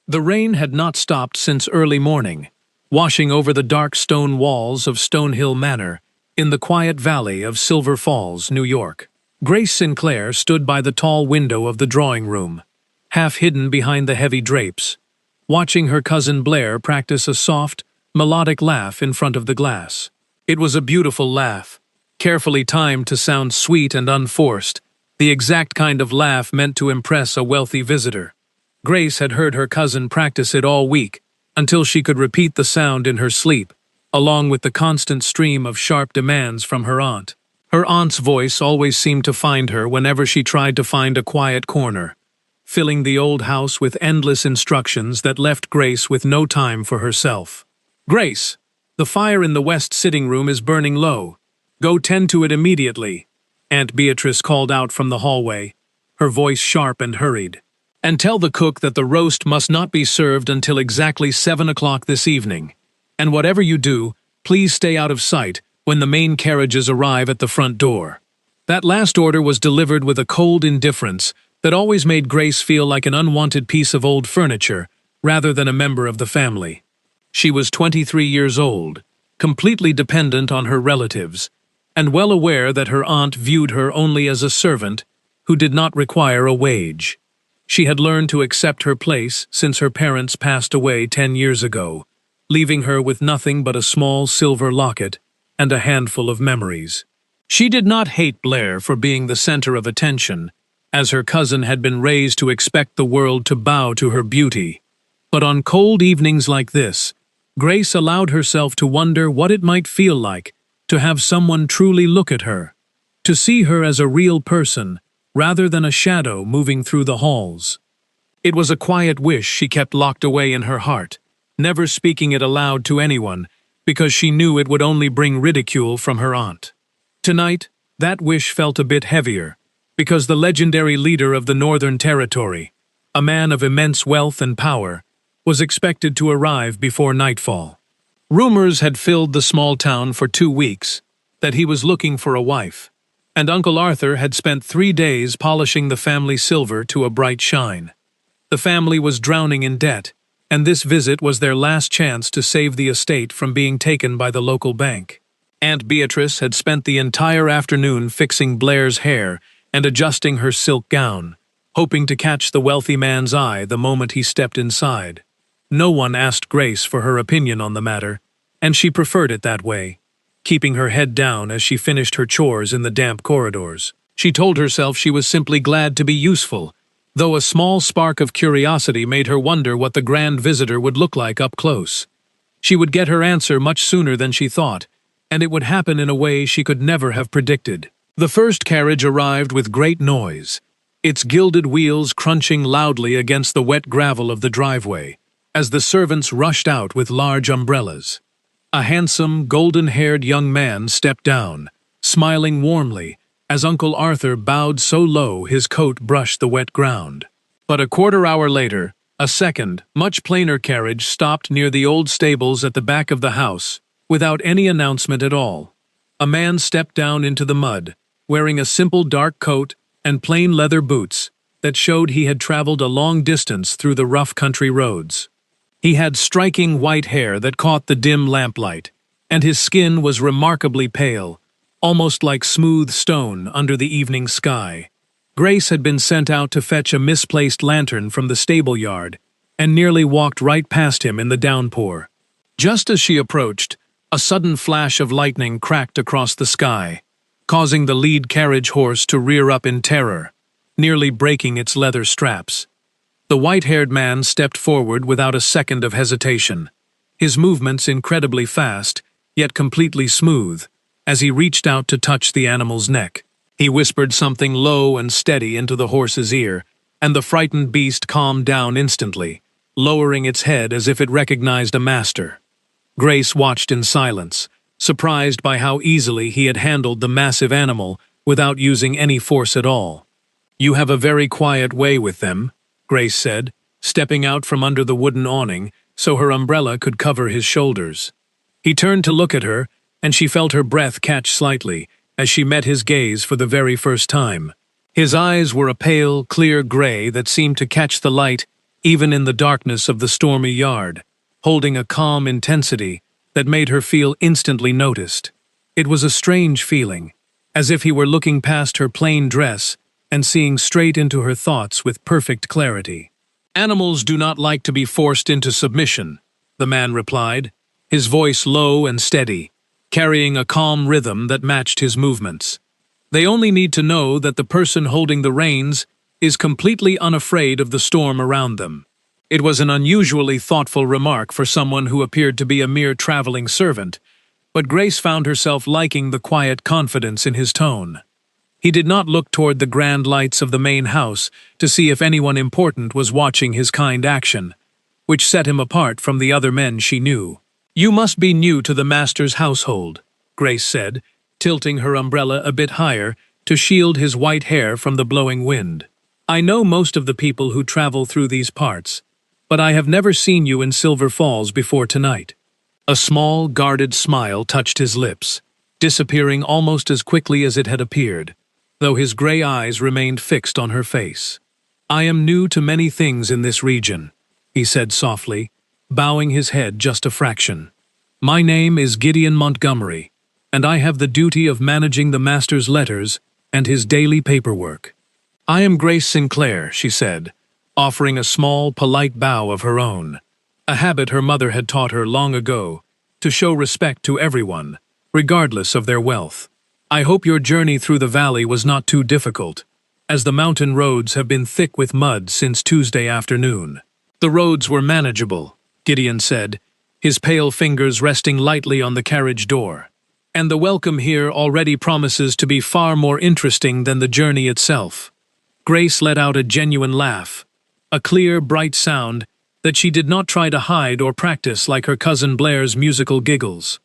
The rain had not stopped since early morning, washing over the dark stone walls of Stonehill Manor in the quiet valley of Silver Falls, New York. Grace Sinclair stood by the tall window of the drawing room, half hidden behind the heavy drapes, watching her cousin Blair practice a soft, melodic laugh in front of the glass. It was a beautiful laugh, carefully timed to sound sweet and unforced, the exact kind of laugh meant to impress a wealthy visitor. Grace had heard her cousin practice it all week, until she could repeat the sound in her sleep, along with the constant stream of sharp demands from her aunt. Her aunt's voice always seemed to find her whenever she tried to find a quiet corner, filling the old house with endless instructions that left Grace with no time for herself. "Grace, the fire in the west sitting room is burning low. Go tend to it immediately," Aunt Beatrice called out from the hallway, her voice sharp and hurried. "And tell the cook that the roast must not be served until exactly 7 o'clock this evening. And whatever you do, please stay out of sight when the main carriages arrive at the front door." That last order was delivered with a cold indifference that always made Grace feel like an unwanted piece of old furniture rather than a member of the family. She was 23 years old, completely dependent on her relatives, and well aware that her aunt viewed her only as a servant who did not require a wage. She had learned to accept her place since her parents passed away 10 years ago, leaving her with nothing but a small silver locket and a handful of memories. She did not hate Blair for being the center of attention, as her cousin had been raised to expect the world to bow to her beauty. But on cold evenings like this, Grace allowed herself to wonder what it might feel like to have someone truly look at her, to see her as a real person rather than a shadow moving through the halls. It was a quiet wish she kept locked away in her heart, never speaking it aloud to anyone because she knew it would only bring ridicule from her aunt. Tonight, that wish felt a bit heavier, because the legendary leader of the Northern Territory, a man of immense wealth and power, was expected to arrive before nightfall. Rumors had filled the small town for 2 weeks that he was looking for a wife, and Uncle Arthur had spent 3 days polishing the family silver to a bright shine. The family was drowning in debt, and this visit was their last chance to save the estate from being taken by the local bank. Aunt Beatrice had spent the entire afternoon fixing Blair's hair and adjusting her silk gown, hoping to catch the wealthy man's eye the moment he stepped inside. No one asked Grace for her opinion on the matter, and she preferred it that way, keeping her head down as she finished her chores in the damp corridors. She told herself she was simply glad to be useful, though a small spark of curiosity made her wonder what the grand visitor would look like up close. She would get her answer much sooner than she thought, and it would happen in a way she could never have predicted. The first carriage arrived with great noise, its gilded wheels crunching loudly against the wet gravel of the driveway, as the servants rushed out with large umbrellas. A handsome, golden-haired young man stepped down, smiling warmly, as Uncle Arthur bowed so low his coat brushed the wet ground. But a quarter-hour later, a second, much plainer carriage stopped near the old stables at the back of the house, without any announcement at all. A man stepped down into the mud, wearing a simple dark coat and plain leather boots that showed he had traveled a long distance through the rough country roads. He had striking white hair that caught the dim lamplight, and his skin was remarkably pale, almost like smooth stone under the evening sky. Grace had been sent out to fetch a misplaced lantern from the stable yard, and nearly walked right past him in the downpour. Just as she approached, a sudden flash of lightning cracked across the sky, causing the lead carriage horse to rear up in terror, nearly breaking its leather straps. The white-haired man stepped forward without a second of hesitation, his movements incredibly fast, yet completely smooth, as he reached out to touch the animal's neck. He whispered something low and steady into the horse's ear, and the frightened beast calmed down instantly, lowering its head as if it recognized a master. Grace watched in silence, surprised by how easily he had handled the massive animal without using any force at all. "You have a very quiet way with them," Grace said, stepping out from under the wooden awning so her umbrella could cover his shoulders. He turned to look at her, and she felt her breath catch slightly as she met his gaze for the very first time. His eyes were a pale, clear gray that seemed to catch the light even in the darkness of the stormy yard, holding a calm intensity that made her feel instantly noticed. It was a strange feeling, as if he were looking past her plain dress and seeing straight into her thoughts with perfect clarity. "Animals do not like to be forced into submission," the man replied, his voice low and steady, carrying a calm rhythm that matched his movements. "They only need to know that the person holding the reins is completely unafraid of the storm around them." It was an unusually thoughtful remark for someone who appeared to be a mere traveling servant, but Grace found herself liking the quiet confidence in his tone. He did not look toward the grand lights of the main house to see if anyone important was watching his kind action, which set him apart from the other men she knew. "You must be new to the master's household," Grace said, tilting her umbrella a bit higher to shield his white hair from the blowing wind. "I know most of the people who travel through these parts, but I have never seen you in Silver Falls before tonight." A small, guarded smile touched his lips, disappearing almost as quickly as it had appeared, though his gray eyes remained fixed on her face. "I am new to many things in this region," he said softly, bowing his head just a fraction. "My name is Gideon Montgomery, and I have the duty of managing the master's letters and his daily paperwork." "I am Grace Sinclair," she said, offering a small, polite bow of her own, a habit her mother had taught her long ago, to show respect to everyone, regardless of their wealth. "I hope your journey through the valley was not too difficult, as the mountain roads have been thick with mud since Tuesday afternoon." "The roads were manageable," Gideon said, his pale fingers resting lightly on the carriage door. "And the welcome here already promises to be far more interesting than the journey itself." Grace let out a genuine laugh, a clear, bright sound that she did not try to hide or practice like her cousin Blair's musical giggles.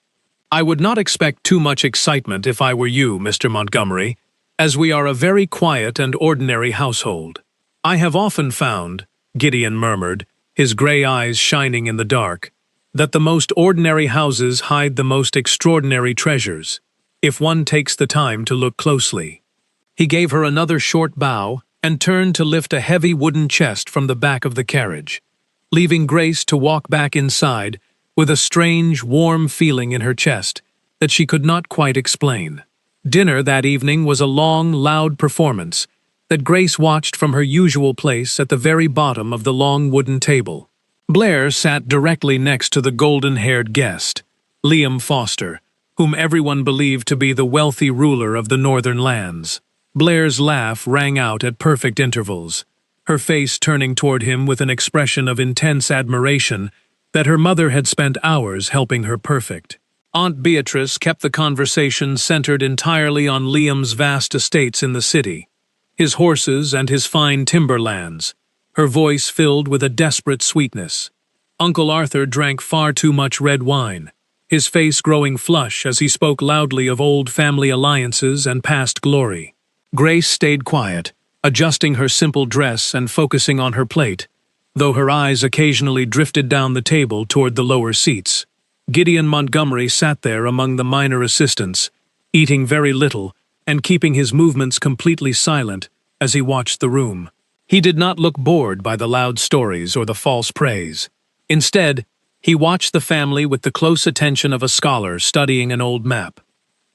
"I would not expect too much excitement if I were you, Mr. Montgomery, as we are a very quiet and ordinary household." "I have often found," Gideon murmured, his gray eyes shining in the dark, "that the most ordinary houses hide the most extraordinary treasures, if one takes the time to look closely." He gave her another short bow and turned to lift a heavy wooden chest from the back of the carriage, leaving Grace to walk back inside with a strange, warm feeling in her chest that she could not quite explain. Dinner that evening was a long, loud performance that Grace watched from her usual place at the very bottom of the long wooden table. Blair sat directly next to the golden-haired guest, Liam Foster, whom everyone believed to be the wealthy ruler of the northern lands. Blair's laugh rang out at perfect intervals, her face turning toward him with an expression of intense admiration that her mother had spent hours helping her perfect. Aunt Beatrice kept the conversation centered entirely on Liam's vast estates in the city, his horses and his fine timberlands, her voice filled with a desperate sweetness. Uncle Arthur drank far too much red wine, his face growing flush as he spoke loudly of old family alliances and past glory. Grace stayed quiet, adjusting her simple dress and focusing on her plate, though her eyes occasionally drifted down the table toward the lower seats. Gideon Montgomery sat there among the minor assistants, eating very little and keeping his movements completely silent as he watched the room. He did not look bored by the loud stories or the false praise. Instead, he watched the family with the close attention of a scholar studying an old map.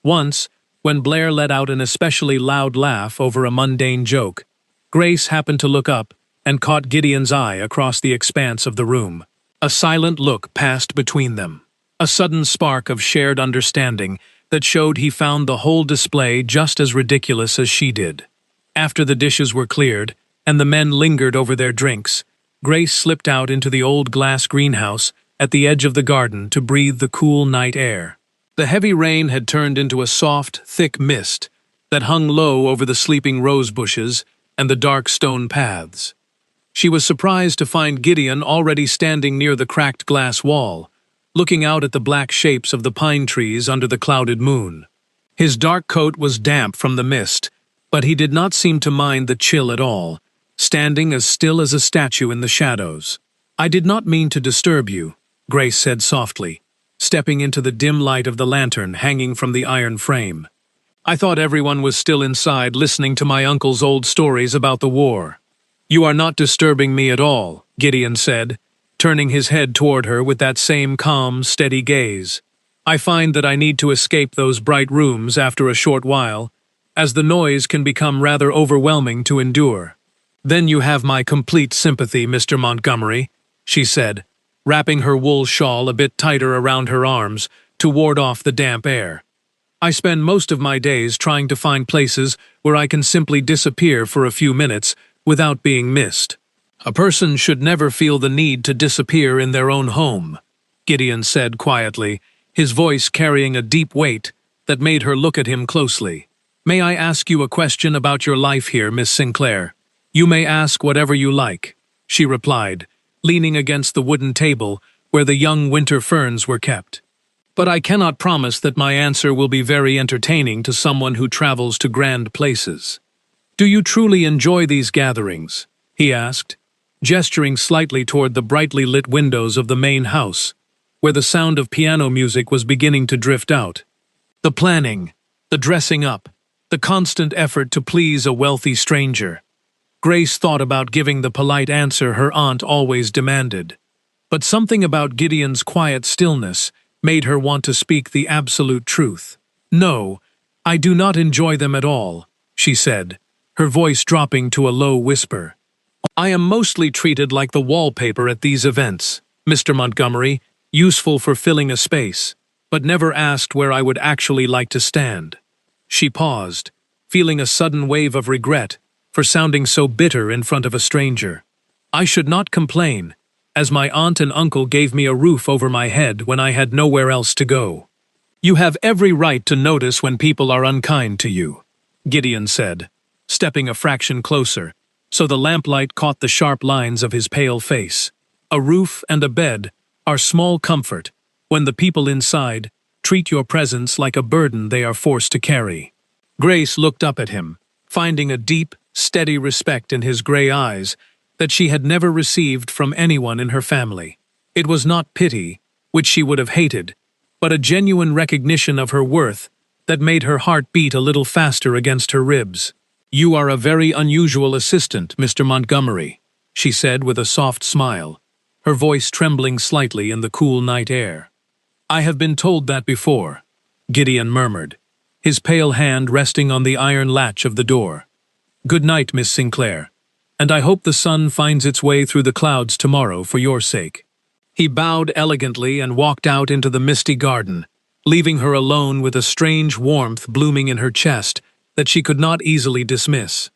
Once, when Blair let out an especially loud laugh over a mundane joke, Grace happened to look up and caught Gideon's eye across the expanse of the room. A silent look passed between them, a sudden spark of shared understanding that showed he found the whole display just as ridiculous as she did. After the dishes were cleared and the men lingered over their drinks, Grace slipped out into the old glass greenhouse at the edge of the garden to breathe the cool night air. The heavy rain had turned into a soft, thick mist that hung low over the sleeping rose bushes and the dark stone paths. She was surprised to find Gideon already standing near the cracked glass wall, looking out at the black shapes of the pine trees under the clouded moon. His dark coat was damp from the mist, but he did not seem to mind the chill at all, standing as still as a statue in the shadows. "I did not mean to disturb you," Grace said softly, stepping into the dim light of the lantern hanging from the iron frame. "I thought everyone was still inside listening to my uncle's old stories about the war." "You are not disturbing me at all," Gideon said, turning his head toward her with that same calm, steady gaze. "I find that I need to escape those bright rooms after a short while, as the noise can become rather overwhelming to endure." "Then you have my complete sympathy, Mr. Montgomery," she said, wrapping her wool shawl a bit tighter around her arms to ward off the damp air. "I spend most of my days trying to find places where I can simply disappear for a few minutes without being missed." "A person should never feel the need to disappear in their own home," Gideon said quietly, his voice carrying a deep weight that made her look at him closely. "May I ask you a question about your life here, Miss Sinclair?" "You may ask whatever you like," she replied, leaning against the wooden table where the young winter ferns were kept. "But I cannot promise that my answer will be very entertaining to someone who travels to grand places." "Do you truly enjoy these gatherings?" he asked, gesturing slightly toward the brightly lit windows of the main house, where the sound of piano music was beginning to drift out. "The planning, the dressing up, the constant effort to please a wealthy stranger." Grace thought about giving the polite answer her aunt always demanded. But something about Gideon's quiet stillness made her want to speak the absolute truth. "No, I do not enjoy them at all," she said, her voice dropping to a low whisper. "I am mostly treated like the wallpaper at these events, Mr. Montgomery, useful for filling a space, but never asked where I would actually like to stand." She paused, feeling a sudden wave of regret for sounding so bitter in front of a stranger. "I should not complain, as my aunt and uncle gave me a roof over my head when I had nowhere else to go." "You have every right to notice when people are unkind to you," Gideon said, stepping a fraction closer, so the lamplight caught the sharp lines of his pale face. "A roof and a bed are small comfort when the people inside treat your presence like a burden they are forced to carry." Grace looked up at him, finding a deep, steady respect in his gray eyes that she had never received from anyone in her family. It was not pity, which she would have hated, but a genuine recognition of her worth that made her heart beat a little faster against her ribs. "You are a very unusual assistant, Mr. Montgomery," she said with a soft smile, her voice trembling slightly in the cool night air. "I have been told that before," Gideon murmured, his pale hand resting on the iron latch of the door. "Good night, Miss Sinclair, and I hope the sun finds its way through the clouds tomorrow for your sake." He bowed elegantly and walked out into the misty garden, leaving her alone with a strange warmth blooming in her chest that she could not easily dismiss.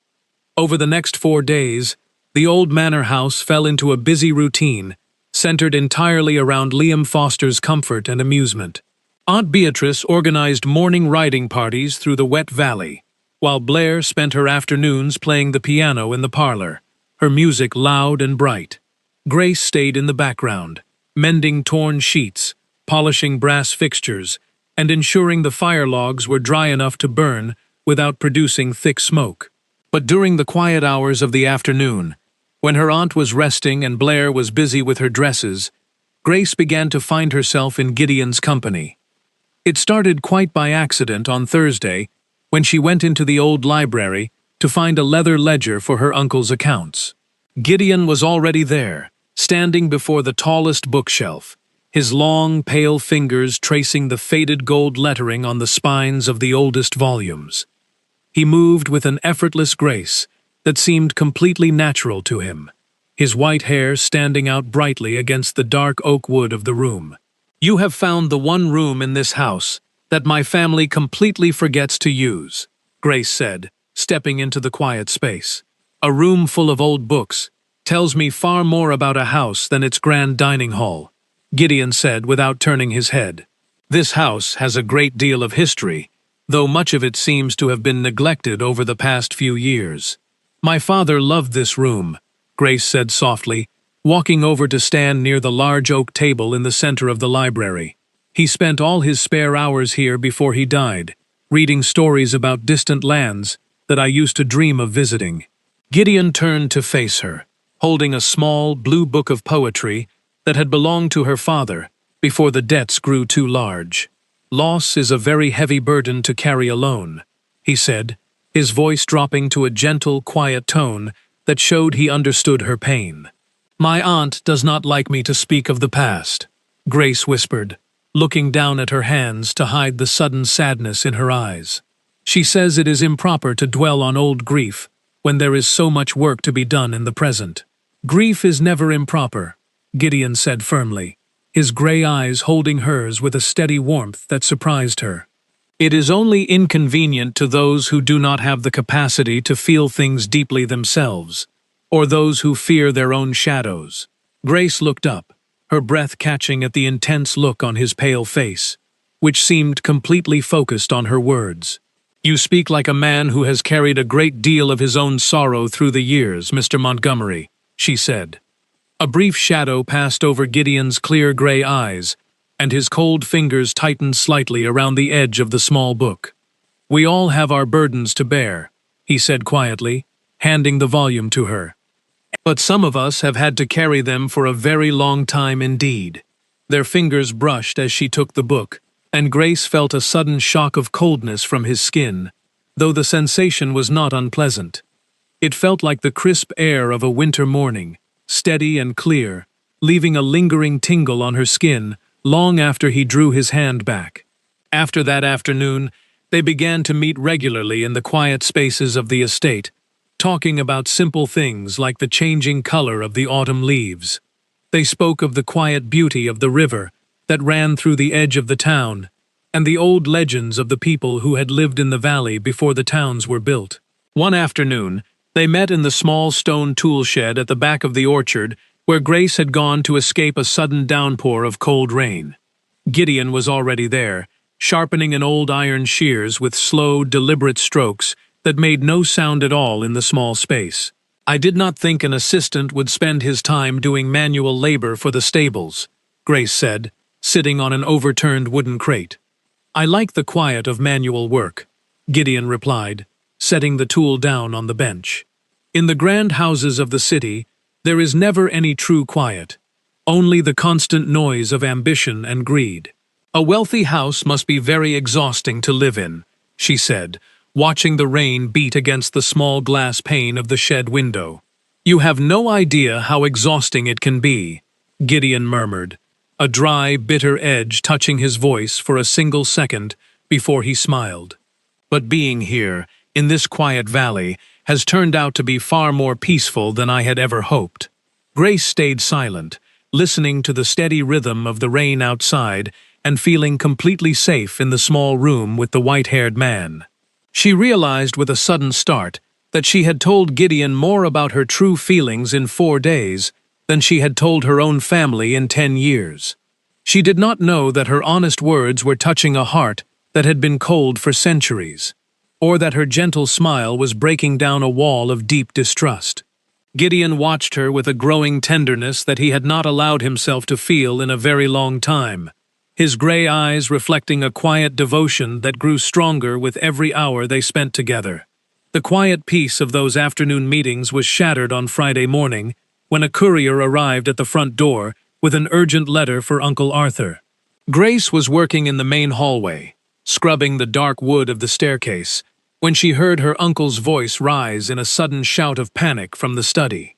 Over the next 4 days, the old manor house fell into a busy routine, centered entirely around Liam Foster's comfort and amusement. Aunt Beatrice organized morning riding parties through the wet valley, while Blair spent her afternoons playing the piano in the parlor, her music loud and bright. Grace stayed in the background, mending torn sheets, polishing brass fixtures, and ensuring the fire logs were dry enough to burn without producing thick smoke. But during the quiet hours of the afternoon, when her aunt was resting and Blair was busy with her dresses, Grace began to find herself in Gideon's company. It started quite by accident on Thursday, when she went into the old library to find a leather ledger for her uncle's accounts. Gideon was already there, standing before the tallest bookshelf, his long, pale fingers tracing the faded gold lettering on the spines of the oldest volumes. He moved with an effortless grace that seemed completely natural to him, his white hair standing out brightly against the dark oak wood of the room. "You have found the one room in this house that my family completely forgets to use," Grace said, stepping into the quiet space. "A room full of old books tells me far more about a house than its grand dining hall," Gideon said without turning his head. "This house has a great deal of history, though much of it seems to have been neglected over the past few years. My father loved this room," Grace said softly, walking over to stand near the large oak table in the center of the library. "He spent all his spare hours here before he died, reading stories about distant lands that I used to dream of visiting." Gideon turned to face her, holding a small, blue book of poetry that had belonged to her father before the debts grew too large. "Loss is a very heavy burden to carry alone," he said, his voice dropping to a gentle, quiet tone that showed he understood her pain. "My aunt does not like me to speak of the past," Grace whispered, looking down at her hands to hide the sudden sadness in her eyes. "She says it is improper to dwell on old grief when there is so much work to be done in the present." "Grief is never improper," Gideon said firmly, his gray eyes holding hers with a steady warmth that surprised her. "It is only inconvenient to those who do not have the capacity to feel things deeply themselves, or those who fear their own shadows." Grace looked up, her breath catching at the intense look on his pale face, which seemed completely focused on her words. "You speak like a man who has carried a great deal of his own sorrow through the years, Mr. Montgomery," she said. A brief shadow passed over Gideon's clear gray eyes, and his cold fingers tightened slightly around the edge of the small book. "We all have our burdens to bear," he said quietly, handing the volume to her. "But some of us have had to carry them for a very long time indeed." Their fingers brushed as she took the book, and Grace felt a sudden shock of coldness from his skin, though the sensation was not unpleasant. It felt like the crisp air of a winter morning, steady and clear, leaving a lingering tingle on her skin long after he drew his hand back. After that afternoon, they began to meet regularly in the quiet spaces of the estate, talking about simple things like the changing color of the autumn leaves. They spoke of the quiet beauty of the river that ran through the edge of the town, and the old legends of the people who had lived in the valley before the towns were built. One afternoon, they met in the small stone tool shed at the back of the orchard, where Grace had gone to escape a sudden downpour of cold rain. Gideon was already there, sharpening an old iron shears with slow, deliberate strokes that made no sound at all in the small space. "I did not think an assistant would spend his time doing manual labor for the stables," Grace said, sitting on an overturned wooden crate. "I like the quiet of manual work," Gideon replied, setting the tool down on the bench. "In the grand houses of the city, there is never any true quiet, only the constant noise of ambition and greed. A wealthy house must be very exhausting to live in," she said, watching the rain beat against the small glass pane of the shed window. "You have no idea how exhausting it can be," Gideon murmured, a dry, bitter edge touching his voice for a single second before he smiled. "But being here, in this quiet valley, has turned out to be far more peaceful than I had ever hoped." Grace stayed silent, listening to the steady rhythm of the rain outside and feeling completely safe in the small room with the white-haired man. She realized with a sudden start that she had told Gideon more about her true feelings in 4 days than she had told her own family in 10 years. She did not know that her honest words were touching a heart that had been cold for centuries, or that her gentle smile was breaking down a wall of deep distrust. Gideon watched her with a growing tenderness that he had not allowed himself to feel in a very long time, his gray eyes reflecting a quiet devotion that grew stronger with every hour they spent together. The quiet peace of those afternoon meetings was shattered on Friday morning when a courier arrived at the front door with an urgent letter for Uncle Arthur. Grace was working in the main hallway, scrubbing the dark wood of the staircase, when she heard her uncle's voice rise in a sudden shout of panic from the study.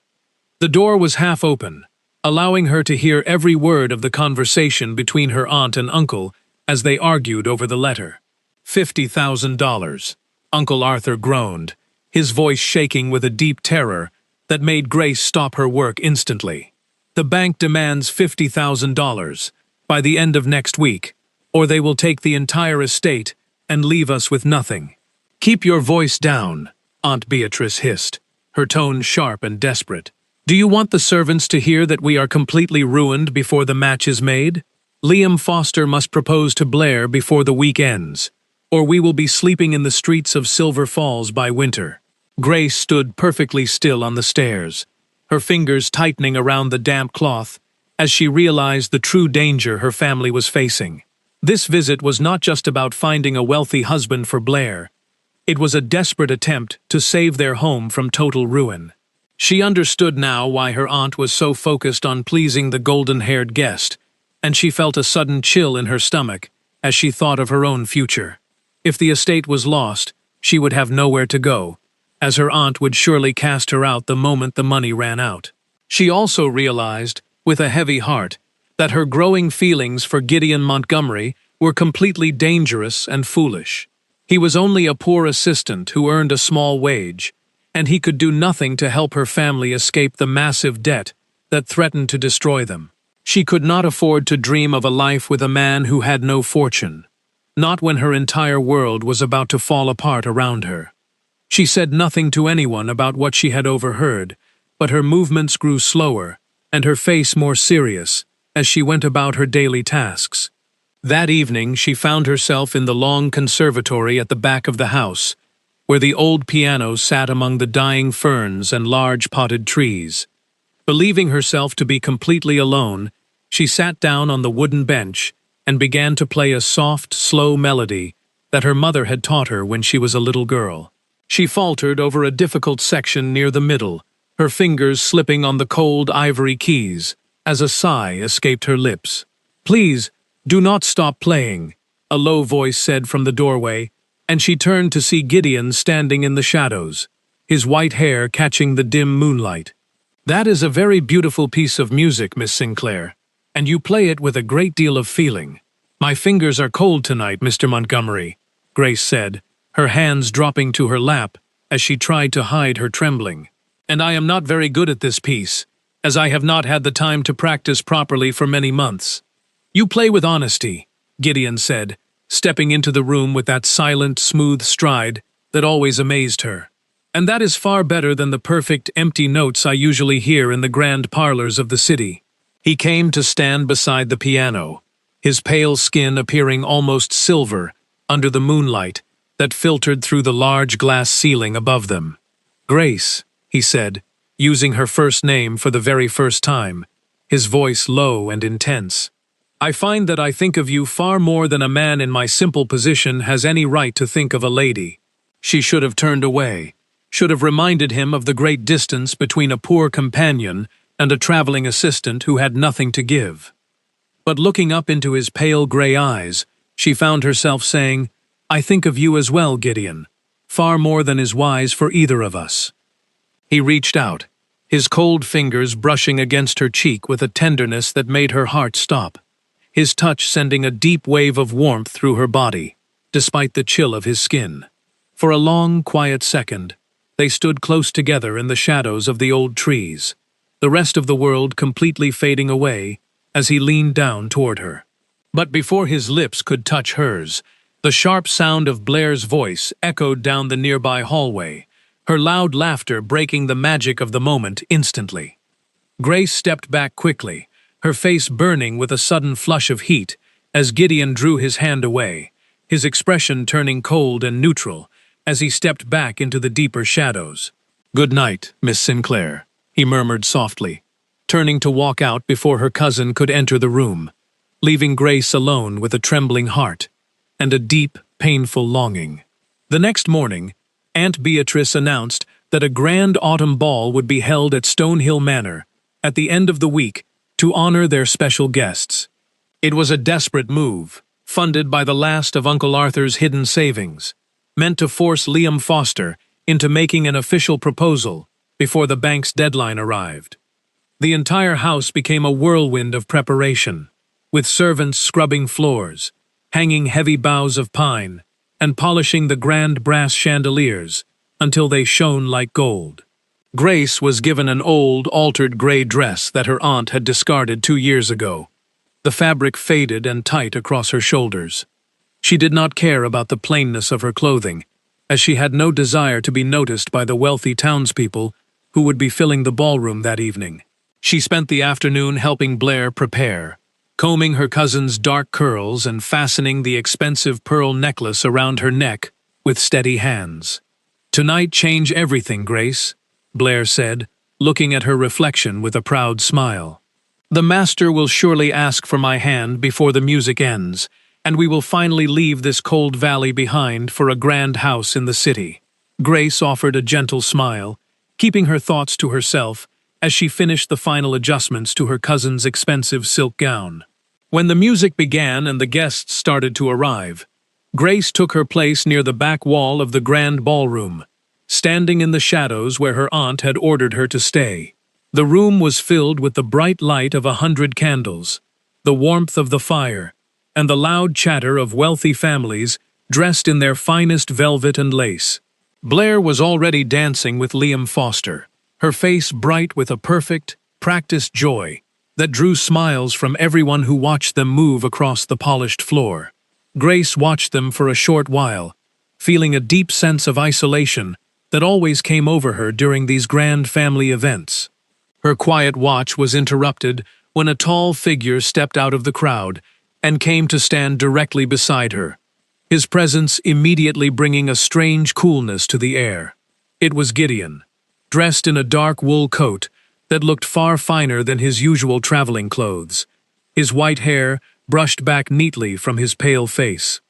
The door was half open, allowing her to hear every word of the conversation between her aunt and uncle as they argued over the letter. $50,000, Uncle Arthur groaned, his voice shaking with a deep terror that made Grace stop her work instantly. "The bank demands $50,000 by the end of next week, or they will take the entire estate and leave us with nothing." "Keep your voice down," Aunt Beatrice hissed, her tone sharp and desperate. "Do you want the servants to hear that we are completely ruined before the match is made? Liam Foster must propose to Blair before the week ends, or we will be sleeping in the streets of Silver Falls by winter." Grace stood perfectly still on the stairs, her fingers tightening around the damp cloth as she realized the true danger her family was facing. This visit was not just about finding a wealthy husband for Blair. It was a desperate attempt to save their home from total ruin. She understood now why her aunt was so focused on pleasing the golden-haired guest, and she felt a sudden chill in her stomach as she thought of her own future. If the estate was lost, she would have nowhere to go, as her aunt would surely cast her out the moment the money ran out. She also realized, with a heavy heart, that her growing feelings for Gideon Montgomery were completely dangerous and foolish. He was only a poor assistant who earned a small wage, and he could do nothing to help her family escape the massive debt that threatened to destroy them. She could not afford to dream of a life with a man who had no fortune, not when her entire world was about to fall apart around her. She said nothing to anyone about what she had overheard, but her movements grew slower and her face more serious as she went about her daily tasks. That evening she found herself in the long conservatory at the back of the house, where the old piano sat among the dying ferns and large potted trees. Believing herself to be completely alone, she sat down on the wooden bench and began to play a soft, slow melody that her mother had taught her when she was a little girl. She faltered over a difficult section near the middle, her fingers slipping on the cold ivory keys, as a sigh escaped her lips. "Please, do not stop playing," a low voice said from the doorway, and she turned to see Gideon standing in the shadows, his white hair catching the dim moonlight. "That is a very beautiful piece of music, Miss Sinclair, and you play it with a great deal of feeling." "My fingers are cold tonight, Mr. Montgomery," Grace said, her hands dropping to her lap as she tried to hide her trembling. "And I am not very good at this piece, as I have not had the time to practice properly for many months." "You play with honesty," Gideon said, stepping into the room with that silent, smooth stride that always amazed her. "And that is far better than the perfect, empty notes I usually hear in the grand parlors of the city." He came to stand beside the piano, his pale skin appearing almost silver under the moonlight that filtered through the large glass ceiling above them. "Grace," he said, using her first name for the very first time, his voice low and intense. "I find that I think of you far more than a man in my simple position has any right to think of a lady." She should have turned away, should have reminded him of the great distance between a poor companion and a traveling assistant who had nothing to give. But looking up into his pale gray eyes, she found herself saying, "I think of you as well, Gideon, far more than is wise for either of us." He reached out, his cold fingers brushing against her cheek with a tenderness that made her heart stop, his touch sending a deep wave of warmth through her body, despite the chill of his skin. For a long, quiet second, they stood close together in the shadows of the old trees, the rest of the world completely fading away as he leaned down toward her. But before his lips could touch hers, the sharp sound of Blair's voice echoed down the nearby hallway, her loud laughter breaking the magic of the moment instantly. Grace stepped back quickly, her face burning with a sudden flush of heat as Gideon drew his hand away, his expression turning cold and neutral as he stepped back into the deeper shadows. "Good night, Miss Sinclair," he murmured softly, turning to walk out before her cousin could enter the room, leaving Grace alone with a trembling heart and a deep, painful longing. The next morning, Aunt Beatrice announced that a grand autumn ball would be held at Stonehill Manor at the end of the week to honor their special guests. It was a desperate move, funded by the last of Uncle Arthur's hidden savings, meant to force Liam Foster into making an official proposal before the bank's deadline arrived. The entire house became a whirlwind of preparation, with servants scrubbing floors, hanging heavy boughs of pine, and polishing the grand brass chandeliers until they shone like gold. Grace was given an old, altered gray dress that her aunt had discarded 2 years ago, the fabric faded and tight across her shoulders. She did not care about the plainness of her clothing, as she had no desire to be noticed by the wealthy townspeople who would be filling the ballroom that evening. She spent the afternoon helping Blair prepare, combing her cousin's dark curls and fastening the expensive pearl necklace around her neck with steady hands. "Tonight change everything, Grace," Blair said, looking at her reflection with a proud smile. "The master will surely ask for my hand before the music ends, and we will finally leave this cold valley behind for a grand house in the city." Grace offered a gentle smile, keeping her thoughts to herself as she finished the final adjustments to her cousin's expensive silk gown. When the music began and the guests started to arrive, Grace took her place near the back wall of the grand ballroom, standing in the shadows where her aunt had ordered her to stay. The room was filled with the bright light of 100 candles, the warmth of the fire, and the loud chatter of wealthy families dressed in their finest velvet and lace. Blair was already dancing with Liam Foster, her face bright with a perfect, practiced joy that drew smiles from everyone who watched them move across the polished floor. Grace watched them for a short while, feeling a deep sense of isolation that always came over her during these grand family events. Her quiet watch was interrupted when a tall figure stepped out of the crowd and came to stand directly beside her, his presence immediately bringing a strange coolness to the air. It was Gideon, dressed in a dark wool coat that looked far finer than his usual traveling clothes, his white hair brushed back neatly from his pale face.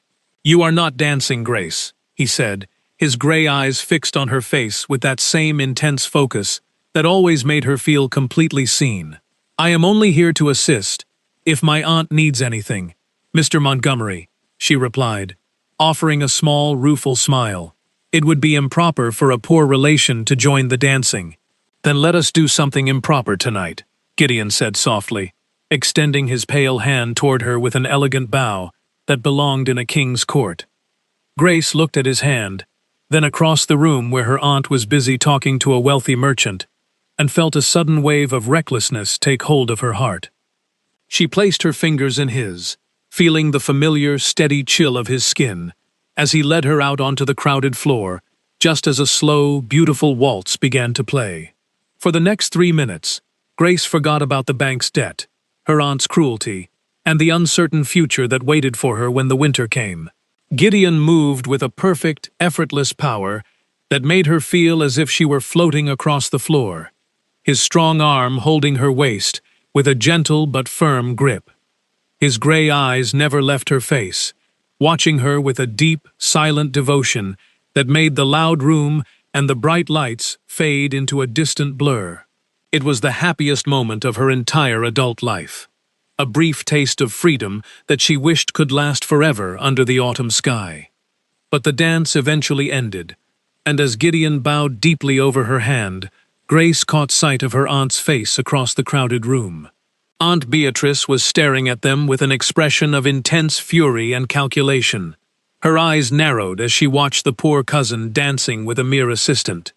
"You are not dancing, Grace," he said, his gray eyes fixed on her face with that same intense focus that always made her feel completely seen. "I am only here to assist, if my aunt needs anything, Mr. Montgomery," she replied, offering a small, rueful smile. "It would be improper for a poor relation to join the dancing." "Then let us do something improper tonight," Gideon said softly, extending his pale hand toward her with an elegant bow that belonged in a king's court. Grace looked at his hand, then across the room where her aunt was busy talking to a wealthy merchant, and felt a sudden wave of recklessness take hold of her heart. She placed her fingers in his, feeling the familiar, steady chill of his skin, as he led her out onto the crowded floor, just as a slow, beautiful waltz began to play. For the next 3 minutes, Grace forgot about the bank's debt, her aunt's cruelty, and the uncertain future that waited for her when the winter came. Gideon moved with a perfect, effortless power that made her feel as if she were floating across the floor, his strong arm holding her waist with a gentle but firm grip. His gray eyes never left her face, watching her with a deep, silent devotion that made the loud room and the bright lights fade into a distant blur. It was the happiest moment of her entire adult life, a brief taste of freedom that she wished could last forever under the autumn sky. But the dance eventually ended, and as Gideon bowed deeply over her hand, Grace caught sight of her aunt's face across the crowded room. Aunt Beatrice was staring at them with an expression of intense fury and calculation. Her eyes narrowed as she watched the poor cousin dancing with a mere assistant.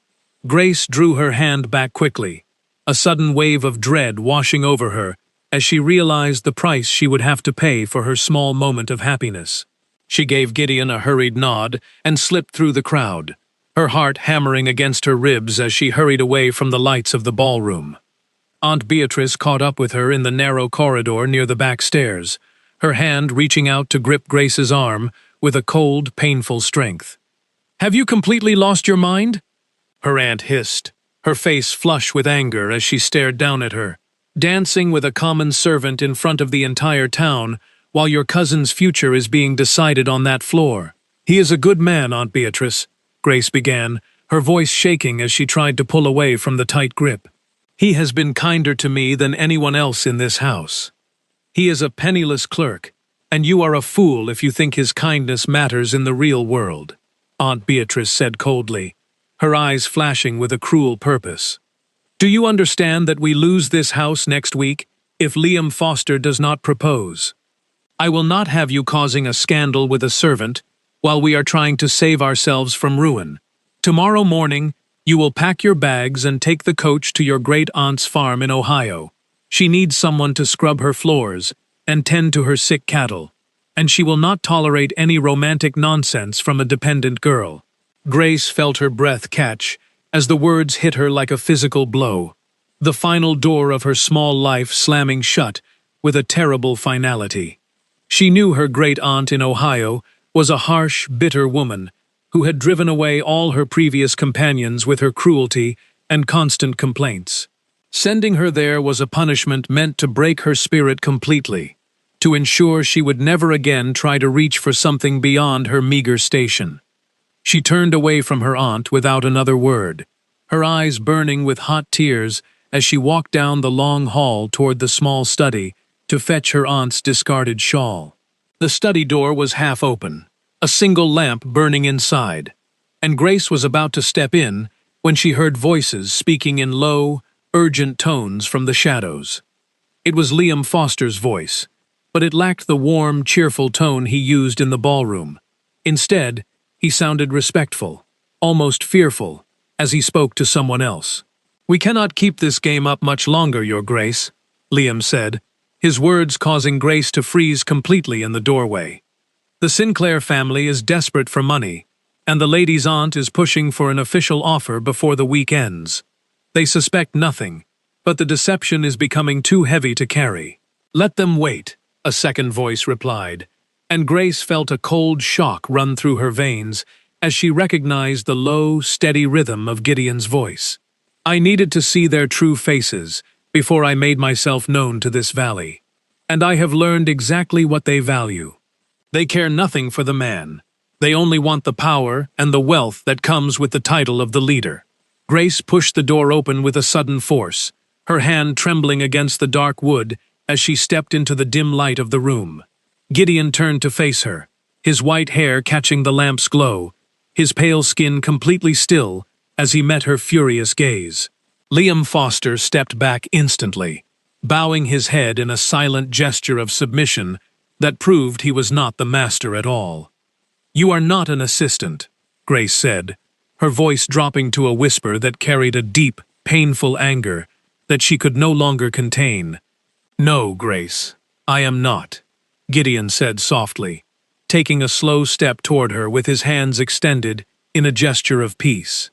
Grace drew her hand back quickly, a sudden wave of dread washing over her as she realized the price she would have to pay for her small moment of happiness. She gave Gideon a hurried nod and slipped through the crowd, her heart hammering against her ribs as she hurried away from the lights of the ballroom. Aunt Beatrice caught up with her in the narrow corridor near the back stairs, her hand reaching out to grip Grace's arm with a cold, painful strength. "Have you completely lost your mind?" her aunt hissed, her face flush with anger as she stared down at her. "Dancing with a common servant in front of the entire town while your cousin's future is being decided on that floor." "He is a good man, Aunt Beatrice," Grace began, her voice shaking as she tried to pull away from the tight grip. "He has been kinder to me than anyone else in this house. He is a penniless clerk, and you are a fool if you think his kindness matters in the real world," Aunt Beatrice said coldly, her eyes flashing with a cruel purpose. "Do you understand that we lose this house next week if Liam Foster does not propose? I will not have you causing a scandal with a servant while we are trying to save ourselves from ruin. Tomorrow morning, you will pack your bags and take the coach to your great-aunt's farm in Ohio. She needs someone to scrub her floors and tend to her sick cattle, and she will not tolerate any romantic nonsense from a dependent girl." Grace felt her breath catch as the words hit her like a physical blow, the final door of her small life slamming shut with a terrible finality. She knew her great-aunt in Ohio was a harsh, bitter woman who had driven away all her previous companions with her cruelty and constant complaints. Sending her there was a punishment meant to break her spirit completely, to ensure she would never again try to reach for something beyond her meager station. She turned away from her aunt without another word, her eyes burning with hot tears as she walked down the long hall toward the small study to fetch her aunt's discarded shawl. The study door was half open, a single lamp burning inside, and Grace was about to step in when she heard voices speaking in low, urgent tones from the shadows. It was Liam Foster's voice, but it lacked the warm, cheerful tone he used in the ballroom. Instead, he sounded respectful, almost fearful, as he spoke to someone else. "We cannot keep this game up much longer, Your Grace," Liam said, his words causing Grace to freeze completely in the doorway. "The Sinclair family is desperate for money, and the lady's aunt is pushing for an official offer before the week ends. They suspect nothing, but the deception is becoming too heavy to carry." "Let them wait," a second voice replied, and Grace felt a cold shock run through her veins as she recognized the low, steady rhythm of Gideon's voice. "I needed to see their true faces before I made myself known to this valley, and I have learned exactly what they value. They care nothing for the man. They only want the power and the wealth that comes with the title of the leader." Grace pushed the door open with a sudden force, her hand trembling against the dark wood as she stepped into the dim light of the room. Gideon turned to face her, his white hair catching the lamp's glow, his pale skin completely still as he met her furious gaze. Liam Foster stepped back instantly, bowing his head in a silent gesture of submission that proved he was not the master at all. "You are not an assistant," Grace said, her voice dropping to a whisper that carried a deep, painful anger that she could no longer contain. "No, Grace, I am not," Gideon said softly, taking a slow step toward her with his hands extended in a gesture of peace.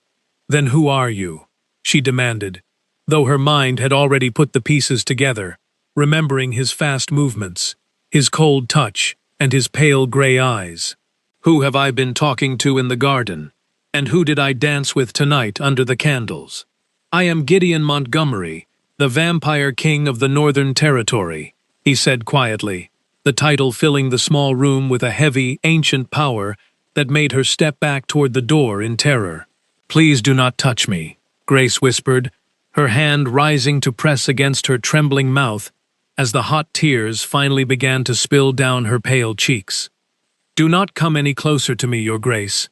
"Then who are you?" she demanded, though her mind had already put the pieces together, remembering his fast movements, his cold touch, and his pale gray eyes. "Who have I been talking to in the garden, and who did I dance with tonight under the candles? I am Gideon Montgomery, the Vampire King of the Northern Territory," he said quietly, the title filling the small room with a heavy, ancient power that made her step back toward the door in terror. "Please do not touch me," Grace whispered, her hand rising to press against her trembling mouth as the hot tears finally began to spill down her pale cheeks. "Do not come any closer to me, Your Grace,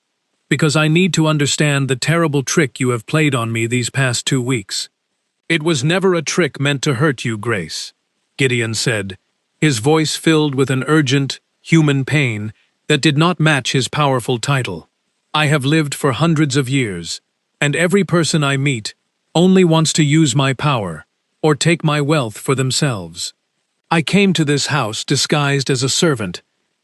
because I need to understand the terrible trick you have played on me these past 2 weeks." "It was never a trick meant to hurt you, Grace," Gideon said, his voice filled with an urgent, human pain that did not match his powerful title. "I have lived for hundreds of years, and every person I meet only wants to use my power or take my wealth for themselves. I came to this house disguised as a servant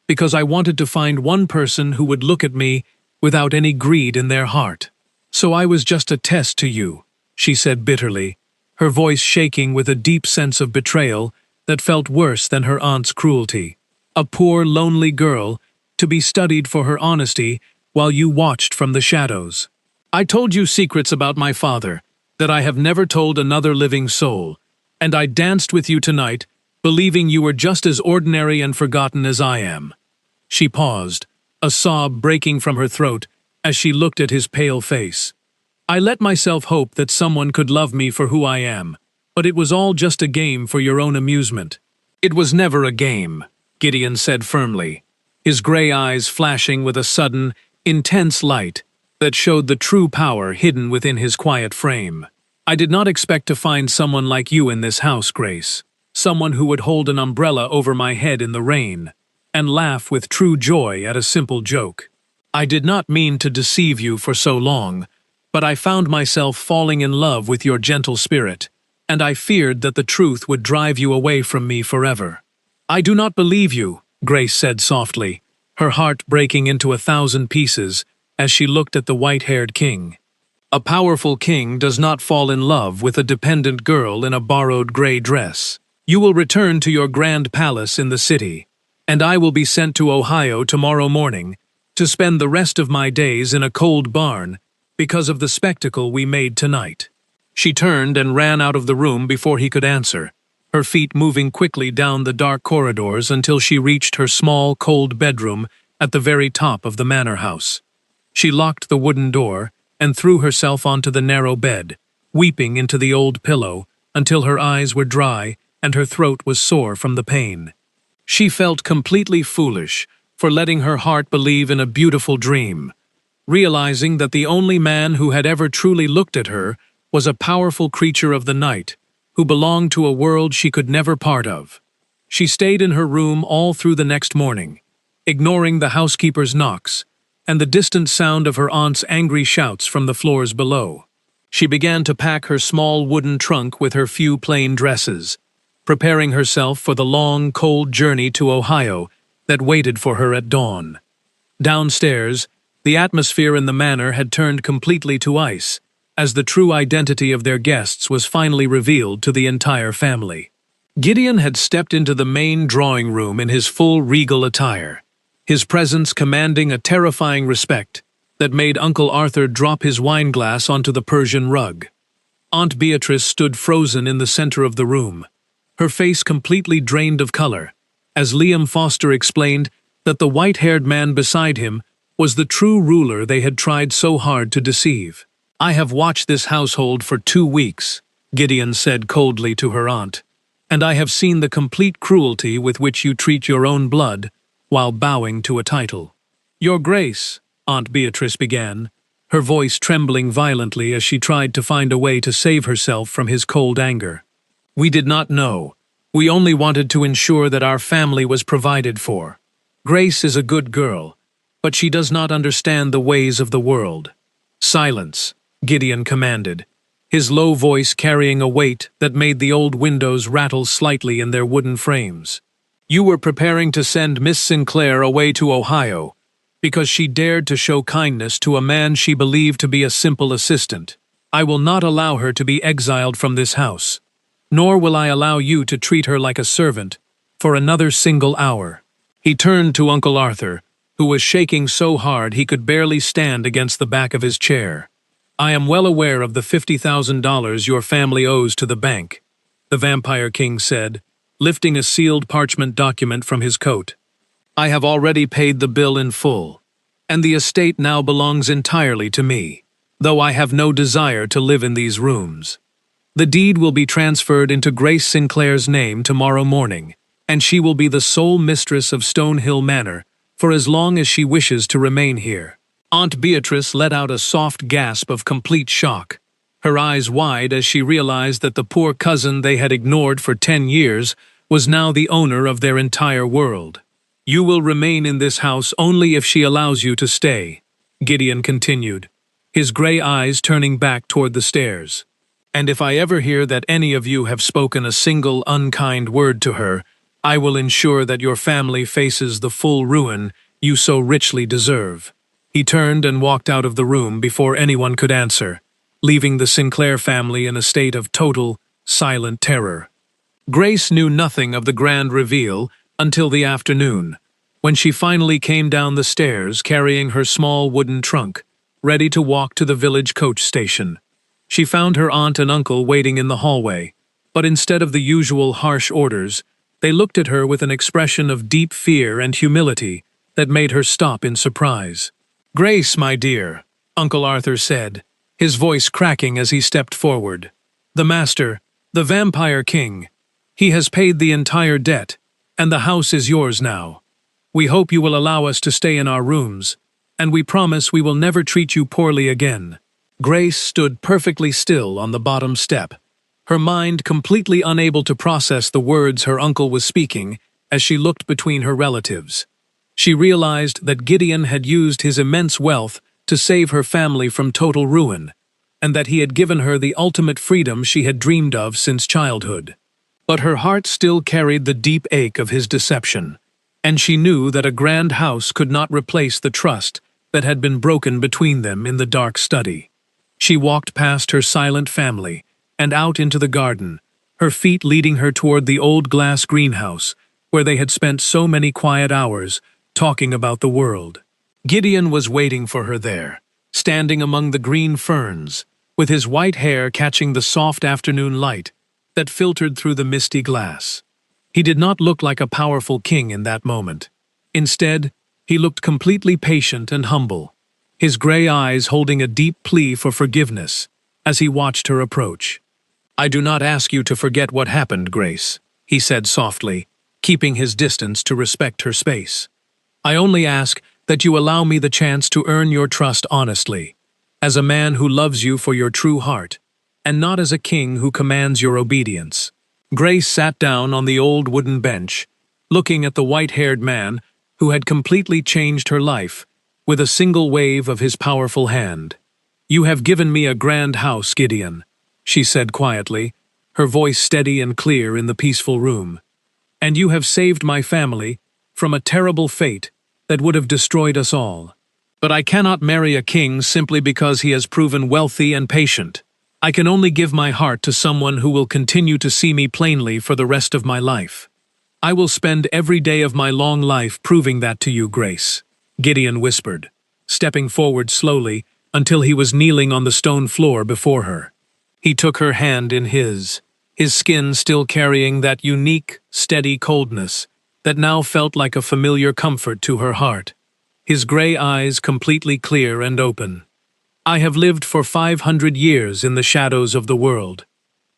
because I wanted to find one person who would look at me without any greed in their heart. So I was just a test to you," she said bitterly, her voice shaking with a deep sense of betrayal that felt worse than her aunt's cruelty. "A poor, lonely girl to be studied for her honesty while you watched from the shadows. I told you secrets about my father that I have never told another living soul, and I danced with you tonight, believing you were just as ordinary and forgotten as I am." She paused, a sob breaking from her throat as she looked at his pale face. "I let myself hope that someone could love me for who I am, but it was all just a game for your own amusement." "It was never a game," Gideon said firmly, his gray eyes flashing with a sudden, intense light that showed the true power hidden within his quiet frame. "I did not expect to find someone like you in this house, Grace, someone who would hold an umbrella over my head in the rain and laugh with true joy at a simple joke. I did not mean to deceive you for so long, but I found myself falling in love with your gentle spirit, and I feared that the truth would drive you away from me forever." "I do not believe you," Grace said softly, her heart breaking into 1,000 pieces as she looked at the white-haired king. "A powerful king does not fall in love with a dependent girl in a borrowed gray dress. You will return to your grand palace in the city, and I will be sent to Ohio tomorrow morning to spend the rest of my days in a cold barn because of the spectacle we made tonight." She turned and ran out of the room before he could answer, her feet moving quickly down the dark corridors until she reached her small, cold bedroom at the very top of the manor house. She locked the wooden door and threw herself onto the narrow bed, weeping into the old pillow until her eyes were dry and her throat was sore from the pain. She felt completely foolish for letting her heart believe in a beautiful dream, realizing that the only man who had ever truly looked at her was a powerful creature of the night, who belonged to a world she could never part of. She stayed in her room all through the next morning, ignoring the housekeeper's knocks and the distant sound of her aunt's angry shouts from the floors below. She began to pack her small wooden trunk with her few plain dresses, preparing herself for the long, cold journey to Ohio that waited for her at dawn. Downstairs, the atmosphere in the manor had turned completely to ice, as the true identity of their guests was finally revealed to the entire family. Gideon had stepped into the main drawing room in his full regal attire, his presence commanding a terrifying respect that made Uncle Arthur drop his wineglass onto the Persian rug. Aunt Beatrice stood frozen in the center of the room, her face completely drained of color, as Liam Foster explained that the white-haired man beside him was the true ruler they had tried so hard to deceive. "I have watched this household for 2 weeks," Gideon said coldly to her aunt, "and I have seen the complete cruelty with which you treat your own blood while bowing to a title." "Your Grace," Aunt Beatrice began, her voice trembling violently as she tried to find a way to save herself from his cold anger. "We did not know. We only wanted to ensure that our family was provided for. Grace is a good girl, but she does not understand the ways of the world." "Silence," Gideon commanded, his low voice carrying a weight that made the old windows rattle slightly in their wooden frames. "You were preparing to send Miss Sinclair away to Ohio because she dared to show kindness to a man she believed to be a simple assistant. I will not allow her to be exiled from this house, nor will I allow you to treat her like a servant for another single hour." He turned to Uncle Arthur, who was shaking so hard he could barely stand against the back of his chair. "I am well aware of the $50,000 your family owes to the bank," the Vampire King said, lifting a sealed parchment document from his coat. "I have already paid the bill in full, and the estate now belongs entirely to me, though I have no desire to live in these rooms. The deed will be transferred into Grace Sinclair's name tomorrow morning, and she will be the sole mistress of Stonehill Manor for as long as she wishes to remain here." Aunt Beatrice let out a soft gasp of complete shock, her eyes wide as she realized that the poor cousin they had ignored for 10 years was now the owner of their entire world. "You will remain in this house only if she allows you to stay," Gideon continued, his gray eyes turning back toward the stairs. "And if I ever hear that any of you have spoken a single unkind word to her, I will ensure that your family faces the full ruin you so richly deserve." He turned and walked out of the room before anyone could answer, leaving the Sinclair family in a state of total, silent terror. Grace knew nothing of the grand reveal until the afternoon, when she finally came down the stairs carrying her small wooden trunk, ready to walk to the village coach station. She found her aunt and uncle waiting in the hallway, but instead of the usual harsh orders, they looked at her with an expression of deep fear and humility that made her stop in surprise. "Grace, my dear," Uncle Arthur said, his voice cracking as he stepped forward. "The master, the Vampire King, he has paid the entire debt, and the house is yours now. We hope you will allow us to stay in our rooms, and we promise we will never treat you poorly again." Grace stood perfectly still on the bottom step, her mind completely unable to process the words her uncle was speaking as she looked between her relatives. She realized that Gideon had used his immense wealth to save her family from total ruin, and that he had given her the ultimate freedom she had dreamed of since childhood. But her heart still carried the deep ache of his deception, and she knew that a grand house could not replace the trust that had been broken between them in the dark study. She walked past her silent family and out into the garden, her feet leading her toward the old glass greenhouse, where they had spent so many quiet hours talking about the world. Gideon was waiting for her there, standing among the green ferns, with his white hair catching the soft afternoon light that filtered through the misty glass. He did not look like a powerful king in that moment. Instead, he looked completely patient and humble, his gray eyes holding a deep plea for forgiveness as he watched her approach. "I do not ask you to forget what happened, Grace," he said softly, keeping his distance to respect her space. "I only ask that you allow me the chance to earn your trust honestly, as a man who loves you for your true heart, and not as a king who commands your obedience." Grace sat down on the old wooden bench, looking at the white-haired man who had completely changed her life with a single wave of his powerful hand. "You have given me a grand house, Gideon," she said quietly, her voice steady and clear in the peaceful room. "And you have saved my family from a terrible fate that would have destroyed us all. But I cannot marry a king simply because he has proven wealthy and patient. I can only give my heart to someone who will continue to see me plainly for the rest of my life. I will spend every day of my long life proving that to you, Grace," Gideon whispered, stepping forward slowly until he was kneeling on the stone floor before her. He took her hand in his skin still carrying that unique, steady coldness that now felt like a familiar comfort to her heart, his gray eyes completely clear and open. "I have lived for 500 years in the shadows of the world,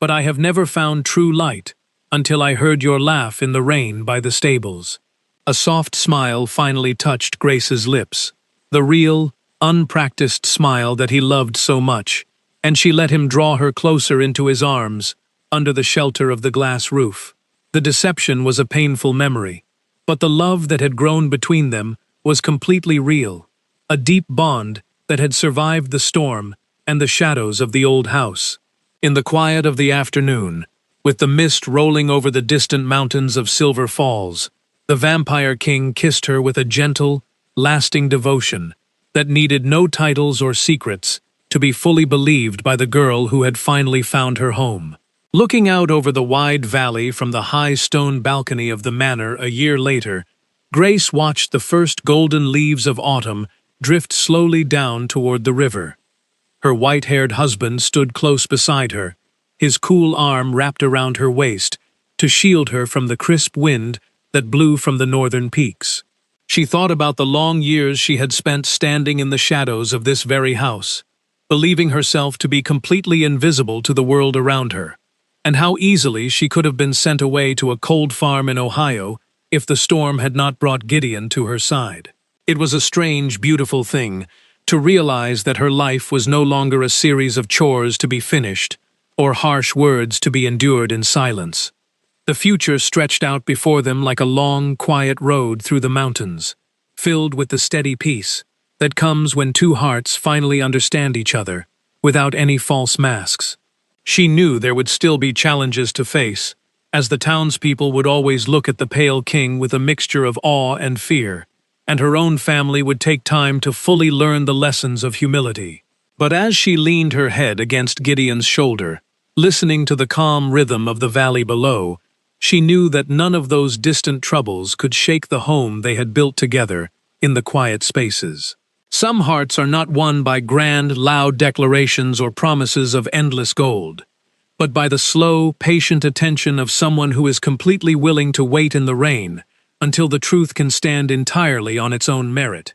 but I have never found true light until I heard your laugh in the rain by the stables." A soft smile finally touched Grace's lips, the real, unpracticed smile that he loved so much, and she let him draw her closer into his arms, under the shelter of the glass roof. The deception was a painful memory, but the love that had grown between them was completely real, a deep bond that had survived the storm and the shadows of the old house. In the quiet of the afternoon, with the mist rolling over the distant mountains of Silver Falls, the Vampire King kissed her with a gentle, lasting devotion that needed no titles or secrets to be fully believed by the girl who had finally found her home. Looking out over the wide valley from the high stone balcony of the manor a year later, Grace watched the first golden leaves of autumn drift slowly down toward the river. Her white-haired husband stood close beside her, his cool arm wrapped around her waist to shield her from the crisp wind that blew from the northern peaks. She thought about the long years she had spent standing in the shadows of this very house, believing herself to be completely invisible to the world around her, and how easily she could have been sent away to a cold farm in Ohio if the storm had not brought Gideon to her side. It was a strange, beautiful thing to realize that her life was no longer a series of chores to be finished or harsh words to be endured in silence. The future stretched out before them like a long, quiet road through the mountains, filled with the steady peace that comes when two hearts finally understand each other without any false masks. She knew there would still be challenges to face, as the townspeople would always look at the pale king with a mixture of awe and fear, and her own family would take time to fully learn the lessons of humility. But as she leaned her head against Gideon's shoulder, listening to the calm rhythm of the valley below, she knew that none of those distant troubles could shake the home they had built together in the quiet spaces. Some hearts are not won by grand, loud declarations or promises of endless gold, but by the slow, patient attention of someone who is completely willing to wait in the rain until the truth can stand entirely on its own merit.